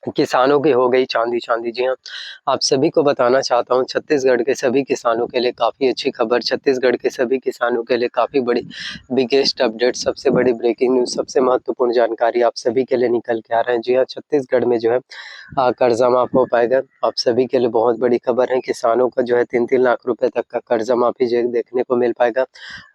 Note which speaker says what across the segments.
Speaker 1: किसानों की हो गई चांदी चांदी। जी हाँ, आप सभी को बताना चाहता हूँ छत्तीसगढ़ के सभी किसानों के लिए काफ़ी अच्छी खबर, छत्तीसगढ़ के सभी किसानों के लिए काफ़ी बड़ी बिगेस्ट अपडेट, सबसे बड़ी ब्रेकिंग न्यूज़, सबसे महत्वपूर्ण जानकारी आप सभी के लिए निकल के आ रहे हैं। जी हाँ, छत्तीसगढ़ में जो है कर्जा माफ हो पाएगा। आप सभी के लिए बहुत बड़ी खबर है। किसानों का जो है 3-3 लाख रुपए तक का कर्जा माफी जो है देखने को मिल पाएगा।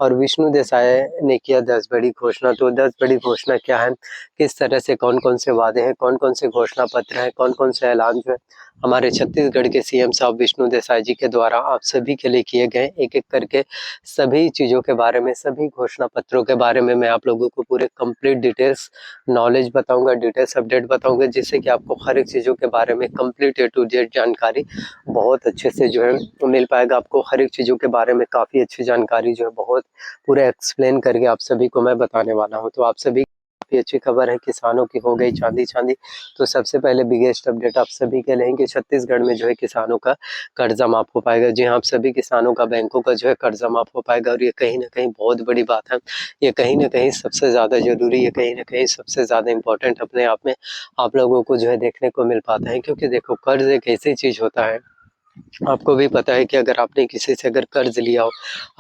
Speaker 1: और विष्णु देसाई ने किया 10 बड़ी घोषणा। तो 10 बड़ी घोषणा क्या है, किस तरह से कौन-कौन से वादे हैं, कौन-कौन से घोषणा पत्र हैं, कौन-कौन से ऐलान जो है हमारे छत्तीसगढ़ के सीएम साहब विष्णु देसाई जी के द्वारा आप सभी के लिए किए गए, एक-एक करके सभी चीज़ों के बारे में, सभी घोषणा पत्रों के बारे में मैं आप लोगों को पूरे कंप्लीट डिटेल्स नॉलेज बताऊँगा, डिटेल्स अपडेट बताऊँगा, जिससे कि आपको हर एक चीज़ों के बारे में कंप्लीट ए टू जेड जानकारी बहुत अच्छे से जो है मिल पाएगा। आपको हर एक चीज़ों के बारे में काफ़ी अच्छी जानकारी जो है बहुत पूरा एक्सप्लेन करके आप सभी को मैं बताने वाला हूँ। तो आप सभी काफ़ी अच्छी खबर है, किसानों की हो गई चांदी-चांदी। तो सबसे पहले बिगेस्ट अपडेट आप सभी के लिए है कि छत्तीसगढ़ में जो है किसानों का कर्जा माफ हो पाएगा। जी हाँ, आप सभी किसानों का, बैंकों का जो है कर्जा माफ हो पाएगा और ये कहीं न कहीं बहुत बड़ी बात है। ये कहीं न कहीं सबसे ज़्यादा ज़रूरी है, कहीं न कहीं सबसे ज़्यादा इम्पोर्टेंट अपने आप में आप लोगों को जो है देखने को मिल पाता है, क्योंकि देखो कर्ज़ एक ऐसी चीज़ होता है, आपको भी पता है कि अगर आपने किसी से अगर कर्ज लिया हो,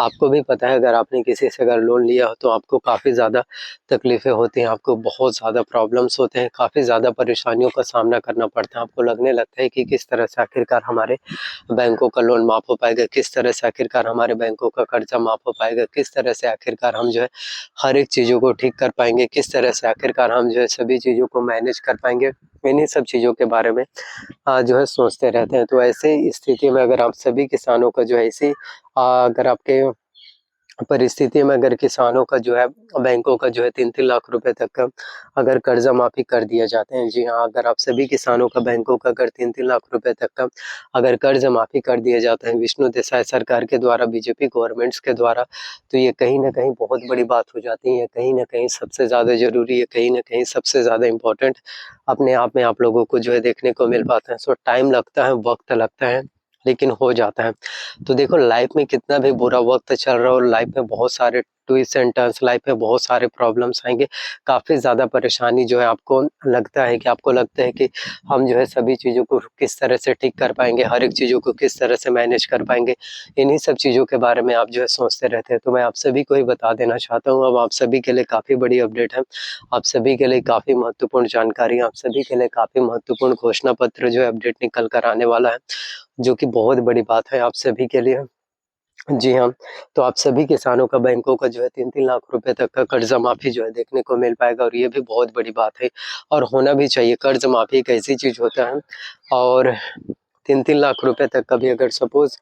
Speaker 1: आपको भी पता है अगर आपने किसी से अगर लोन लिया हो तो आपको काफ़ी ज़्यादा तकलीफ़ें होती हैं, आपको बहुत ज़्यादा प्रॉब्लम्स होते हैं, काफ़ी ज़्यादा परेशानियों का सामना करना पड़ता है। आपको लगने लगता है कि किस तरह से आखिरकार हमारे बैंकों का लोन माफ़ हो पाएगा, किस तरह से आखिरकार हमारे बैंकों का कर्जा माफ़ हो पाएगा, किस तरह से आखिरकार हम जो है हर एक चीज़ों को ठीक कर पाएँगे, किस तरह से आखिरकार हम जो है सभी चीज़ों को मैनेज कर पाएँगे। इन्हीं सब चीज़ों के बारे में जो है सोचते रहते हैं। तो ऐसे स्थिति में अगर आप सभी किसानों का जो है अगर आपके परिस्थिति में अगर किसानों का जो है बैंकों का जो है 3-3 लाख रुपए तक का अगर कर्जा माफी कर दिया जाते हैं। जी हाँ, अगर आप सभी किसानों का बैंकों का अगर 3-3 लाख रुपए तक का अगर कर्जा माफी कर दिया जाता है विष्णु देसाई सरकार के द्वारा, बीजेपी गवर्नमेंट्स के द्वारा, तो ये कहीं न कहीं बहुत बड़ी बात हो जाती है। कहीं न कहीं सबसे ज़्यादा ज़रूरी है, कहीं न कहीं सबसे ज़्यादा इम्पोर्टेंट अपने आप में आप लोगों को जो है देखने को मिल पाता है। सो टाइम लगता है, वक़्त लगता है, लेकिन हो जाता है। तो देखो लाइफ में कितना भी बुरा वक़्त चल रहा हो और लाइफ में बहुत सारे ट्विस्ट एंड टर्न्स, लाइफ में बहुत सारे प्रॉब्लम्स आएँगे, काफ़ी ज़्यादा परेशानी जो है आपको लगता है कि हम जो है सभी चीज़ों को किस तरह से ठीक कर पाएँगे, हर एक चीज़ों को किस तरह से मैनेज कर पाएँगे, इन्हीं सब चीज़ों के बारे में आप जो है सोचते रहते हैं। तो मैं आप सभी को ही बता देना चाहता हूँ, अब आप सभी के लिए काफ़ी बड़ी अपडेट है, आप सभी के लिए काफ़ी महत्वपूर्ण जानकारी, आप सभी के लिए काफ़ी महत्वपूर्ण घोषणा पत्र जो है अपडेट निकल कर आने वाला है, जो कि बहुत बड़ी बात है आप सभी के लिए। जी हाँ, तो आप सभी किसानों का बैंकों का जो है 3-3 लाख रुपए तक का कर्ज़ माफ़ी जो है देखने को मिल पाएगा और ये भी बहुत बड़ी बात है और होना भी चाहिए। कर्ज़ माफ़ी एक ऐसी चीज़ होता है और 3-3 लाख रुपए तक का भी अगर सपोज़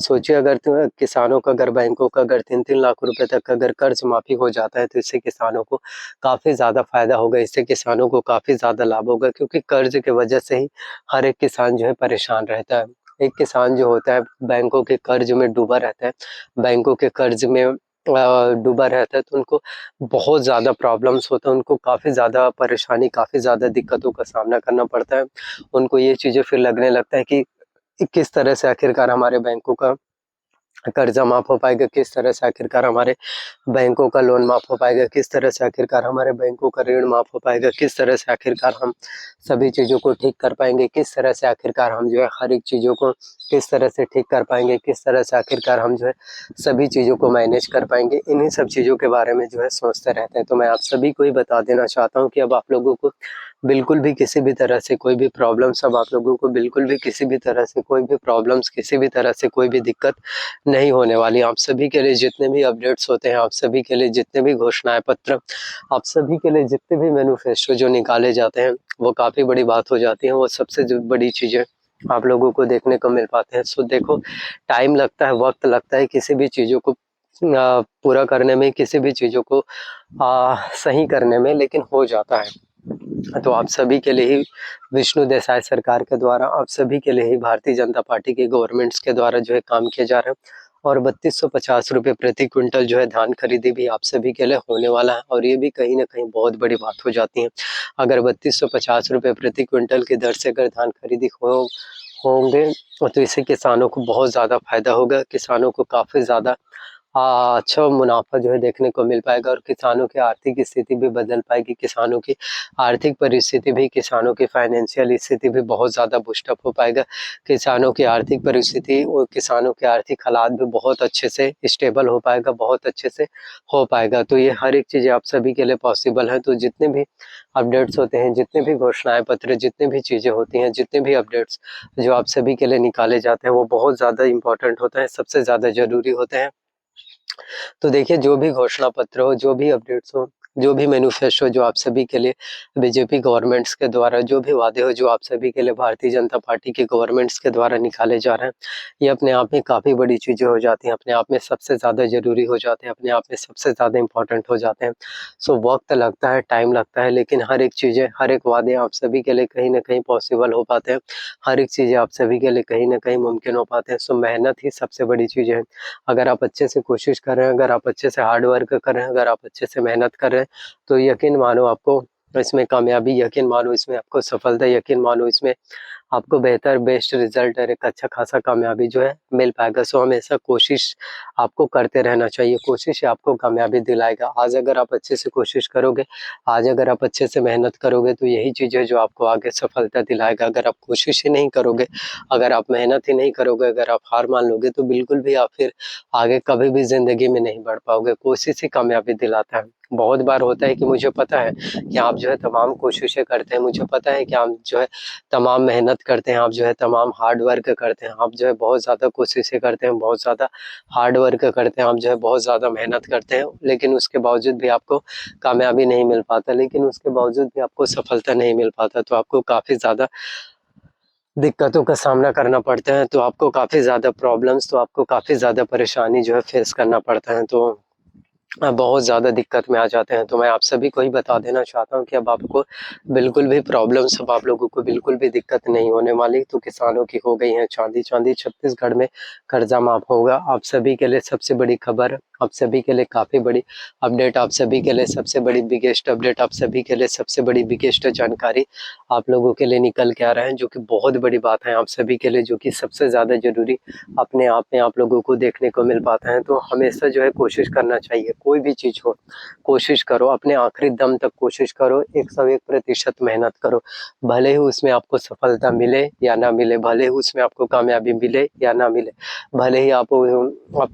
Speaker 1: सोचिए अगर किसानों का अगर बैंकों का अगर 3-3 लाख रुपए तक का अगर कर्ज़ माफ़ी हो जाता है तो इससे किसानों को काफ़ी ज़्यादा फ़ायदा होगा, इससे किसानों को काफ़ी ज़्यादा लाभ होगा, क्योंकि कर्ज़ की वजह से ही हर एक किसान जो है परेशान रहता है। एक किसान जो होता है बैंकों के कर्ज में डूबा रहता है, बैंकों के कर्ज में डूबा रहता है, तो उनको बहुत ज़्यादा प्रॉब्लम्स होता है, उनको काफ़ी ज़्यादा परेशानी, काफ़ी ज़्यादा दिक्कतों का सामना करना पड़ता है। उनको ये चीज़ें फिर लगने लगता है कि किस तरह से आखिरकार हमारे बैंकों का कर्जा माफ हो पाएगा, किस तरह से आखिरकार हमारे बैंकों का लोन माफ हो पाएगा, किस तरह से आखिरकार हमारे बैंकों का ऋण माफ हो पाएगा, किस तरह से आखिरकार हम सभी चीज़ों को ठीक कर पाएँगे, किस तरह से आखिरकार हम जो है हर एक चीज़ों को किस तरह से ठीक कर पाएँगे, किस तरह से आखिरकार हम जो है सभी चीज़ों को मैनेज कर पाएँगे, इन्हीं सब चीज़ों के बारे में जो है सोचते रहते हैं। तो मैं आप सभी को ही बता देना चाहता हूँ कि अब आप लोगों को बिल्कुल भी किसी भी तरह से कोई भी प्रॉब्लम्स, अब आप लोगों को बिल्कुल भी किसी भी तरह से कोई भी प्रॉब्लम्स, किसी भी तरह से कोई भी दिक्कत नहीं होने वाली। आप सभी के लिए जितने भी अपडेट्स होते हैं, आप सभी के लिए जितने भी घोषणाएँ पत्र, आप सभी के लिए जितने भी मैनिफेस्टो जो निकाले जाते हैं, वो काफ़ी बड़ी बात हो जाती है। वो सबसे जो बड़ी चीज़ें आप लोगों को देखने को मिल पाते हैं। सो देखो टाइम लगता है, वक़्त लगता है किसी भी चीज़ों को पूरा करने में, किसी भी चीज़ों को सही करने में, लेकिन हो जाता है। तो आप सभी के लिए ही विष्णु देसाई सरकार के द्वारा, आप सभी के लिए ही भारतीय जनता पार्टी के गवर्नमेंट्स के द्वारा जो है काम किए जा रहे हैं और 3250 रुपये प्रति क्विंटल जो है धान खरीदी भी आप सभी के लिए होने वाला है और ये भी कहीं न कहीं बहुत बड़ी बात हो जाती है। अगर 3250 रुपये प्रति क्विंटल की दर से अगर धान खरीदी होंगे तो इससे किसानों को बहुत ज़्यादा फ़ायदा होगा, किसानों को काफ़ी ज़्यादा अच्छा मुनाफा जो है देखने को मिल पाएगा और किसानों की आर्थिक स्थिति भी बदल पाएगी। किसानों की आर्थिक परिस्थिति भी, किसानों की फाइनेंशियल स्थिति भी बहुत ज़्यादा बूस्ट अप हो पाएगा। किसानों की आर्थिक परिस्थिति और किसानों के आर्थिक हालात भी बहुत अच्छे से स्टेबल हो पाएगा, बहुत अच्छे से हो पाएगा। तो ये हर एक चीज़ें आप सभी के लिए पॉसिबल है। तो जितने भी अपडेट्स होते हैं, जितने भी घोषणाएँ पत्र, जितने भी चीज़ें होती हैं, जितने भी अपडेट्स जो आप सभी के लिए निकाले जाते हैं, वो बहुत ज़्यादा इम्पोर्टेंट होते हैं, सबसे ज़्यादा ज़रूरी होते हैं। तो देखिए, जो भी घोषणा पत्र हो, जो भी अपडेट्स हो, जो भी मैनिफेस्टो जो आप सभी के लिए बीजेपी गवर्नमेंट्स के द्वारा जो भी वादे हो, जो आप सभी के लिए भारतीय जनता पार्टी की गवर्नमेंट्स के द्वारा निकाले जा रहे हैं, ये अपने आप में काफ़ी बड़ी चीज़ें हो जाती हैं, अपने आप में सबसे ज़्यादा ज़रूरी हो जाते हैं, अपने आप में सबसे ज़्यादा इम्पोर्टेंट हो जाते हैं। सो वक़्त लगता है, टाइम लगता है, लेकिन हर एक चीज़ें, हर एक वादे आप सभी के लिए कहीं न कहीं पॉसिबल हो पाते हैं। हर एक चीज़ें आप सभी के लिए कहीं न कहीं मुमकिन हो पाते हैं। सो मेहनत ही सबसे बड़ी चीज़ है। अगर आप अच्छे से कोशिश कर रहे हैं, अगर आप अच्छे से हार्ड वर्क कर रहे हैं, अगर आप अच्छे से मेहनत कर रहे हैं, तो यकीन मानो आपको इसमें कामयाबी, यकीन मानो इसमें आपको सफलता, यकीन मानो इसमें आपको बेहतर बेस्ट रिज़ल्ट और एक अच्छा खासा कामयाबी जो है मिल पाएगा। सो हमेशा कोशिश आपको करते रहना चाहिए, कोशिश ही आपको कामयाबी दिलाएगा। आज अगर आप अच्छे से कोशिश करोगे, आज अगर आप अच्छे से मेहनत करोगे, तो यही चीज़ है जो आपको आगे सफलता दिलाएगा। अगर आप कोशिश ही नहीं करोगे, अगर आप मेहनत ही नहीं करोगे, अगर आप हार मान लोगे, तो बिल्कुल भी आप फिर आगे कभी भी ज़िंदगी में नहीं बढ़ पाओगे। कोशिश ही कामयाबी दिलाता है। बहुत बार होता है कि मुझे पता है कि आप जो है तमाम कोशिशें करते हैं, मुझे पता है कि आप जो है तमाम मेहनत करते हैं, आप जो है तमाम हार्ड वर्क करते हैं, आप जो है बहुत ज़्यादा कोशिशें करते हैं, बहुत ज़्यादा हार्ड वर्क करते हैं, आप जो है बहुत ज़्यादा मेहनत करते हैं, लेकिन उसके बावजूद भी आपको कामयाबी नहीं मिल पाता, लेकिन उसके बावजूद भी आपको सफलता नहीं मिल पाता। तो आपको काफ़ी ज़्यादा दिक्कतों का सामना करना पड़ता है, तो आपको काफ़ी ज़्यादा प्रॉब्लम्स, तो आपको काफ़ी ज़्यादा परेशानी जो है फेस करना पड़ता है। तो बहुत ज़्यादा दिक्कत में आ जाते हैं। तो मैं आप सभी को ही बता देना चाहता हूँ कि अब आपको बिल्कुल भी प्रॉब्लम्स, अब आप लोगों को बिल्कुल भी दिक्कत नहीं होने वाली। तो किसानों की हो गई है चाँदी-चाँदी, छत्तीसगढ़ में कर्जा माफ़ होगा। आप सभी के लिए सबसे बड़ी खबर, आप सभी के लिए काफ़ी बड़ी अपडेट, आप सभी के लिए सबसे बड़ी बिगेस्ट अपडेट, आप सभी के लिए सबसे बड़ी बिगेस्ट जानकारी आप लोगों के लिए निकल के आ रहा है, जो कि बहुत बड़ी बात है आप सभी के लिए, जो कि सबसे ज़्यादा ज़रूरी अपने आप में आप लोगों को देखने को मिल पाता है। तो हमेशा जो है कोशिश करना चाहिए, कोई भी चीज़ हो, कोशिश करो, अपने आखिरी दम तक कोशिश करो, 101% मेहनत करो। भले ही उसमें आपको सफलता मिले या ना मिले, भले ही उसमें आपको कामयाबी मिले या ना मिले, भले ही आप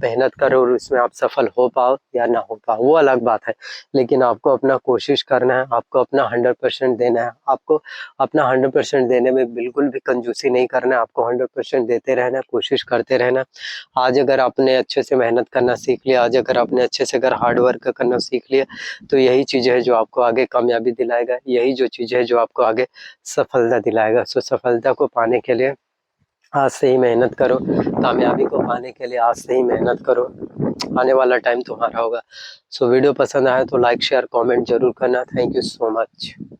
Speaker 1: मेहनत करो और उसमें आप सफल हो पाओ या ना हो पाओ, वो अलग बात है। लेकिन आपको अपना कोशिश करना है, आपको अपना 100% देना है, आपको अपना 100% देने में बिल्कुल भी कंजूसी नहीं करना है, आपको 100% देते रहना है, कोशिश करते रहना है। आज अगर आपने अच्छे से मेहनत करना सीख लिया, आज अगर आपने अच्छे से अगर हार्ड वर्क करना सीख लिया, तो यही चीज़ है जो आपको आगे कामयाबी दिलाएगा, यही जो चीज़ है जो आपको आगे सफलता दिलाएगा। सो सफलता को पाने के लिए आज से ही मेहनत करो, कामयाबी को पाने के लिए आज से ही मेहनत करो, आने वाला टाइम तुम्हारा होगा। सो वीडियो पसंद आया तो लाइक, शेयर, कमेंट ज़रूर करना। Thank you so much.